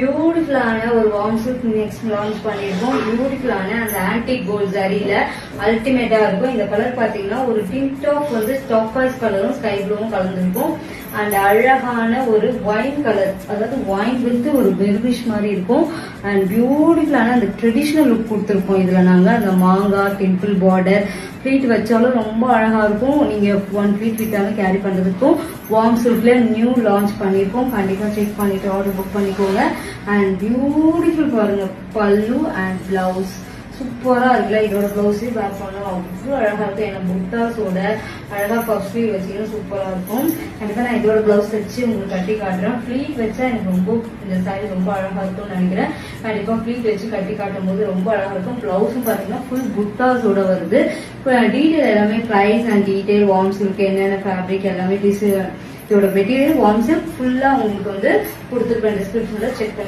பியூட்டிஃபுல்லான ஒரு warm silk next launch பண்ணிருக்கோம். பியூட்டிஃபுல்லான அந்த ஆன்டிக் கோல்ட் ஜரியில அல்டிமேட்டா இருக்கும். இந்த கலர் பாத்தீங்கன்னா ஒரு டிண்ட் ஆஃப் வந்து ஸ்டாப்பாய்ஸ் கலரும் ஸ்கை ப்ளூவும் கலந்துருக்கும். அண்ட் அழகான ஒரு ஒயின் கலர், அதாவது ஒயின் வித் ஒரு பெர்விஷ் மாதிரி இருக்கும். அண்ட் பியூட்டிஃபுல்லான அந்த ட்ரெடிஷனல் லுக் கொடுத்துருக்கோம். இதுல நாங்க அந்த மாங்காய் டெம்பிள் பார்டர் ஃபிளீட் வச்சாலும் ரொம்ப அழகா இருக்கும். நீங்க 1 ஃபிளீட் விட்டாலும் கேரி பண்றதுக்கும் வார்ம் சில்க்ல நியூ லான்ச் பண்ணிருக்கோம். கண்டிப்பா செக் பண்ணிட்டு ஆர்டர் புக் பண்ணிக்கோங்க. அண்ட் பியூட்டிஃபுல் பாருங்க, பல்லு அண்ட் பிளவுஸ் சூப்பரா இருக்குல்ல. இதோட பிளவுஸ் பேக் பண்ணா அவ்வளவு அழகா இருக்கும். ஏன்னா புட்டாஸோட அழகா பஃப் ஸ்லீவ் வச்சீங்கன்னா சூப்பரா இருக்கும். கண்டிப்பா நான் இதோட பிளவுஸ் வச்சு உங்களுக்கு கட்டி காட்டுறேன். ஃபிளீட் வச்சா எனக்கு ரொம்ப இந்த சாரி ரொம்ப அழகா இருக்கும்னு நினைக்கிறேன். கண்டிப்பா ஃபிளீட் வச்சு கட்டி காட்டும் போது ரொம்ப அழகா இருக்கும். பிளவுஸும் பாத்தீங்கன்னா ஃபுல் புட்டாஸோட வருது. டீடைல் எல்லாமே price and detail warm silk என்னென்ன ஃபேப்ரிக் எல்லாமே இதோட மெட்டீரியல் வார்ம் சில்க் ஃபுல்லா உங்களுக்கு வந்து கொடுத்துருப்பேன். டிஸ்கிரிப்ஷன்ல செக் பண்ணி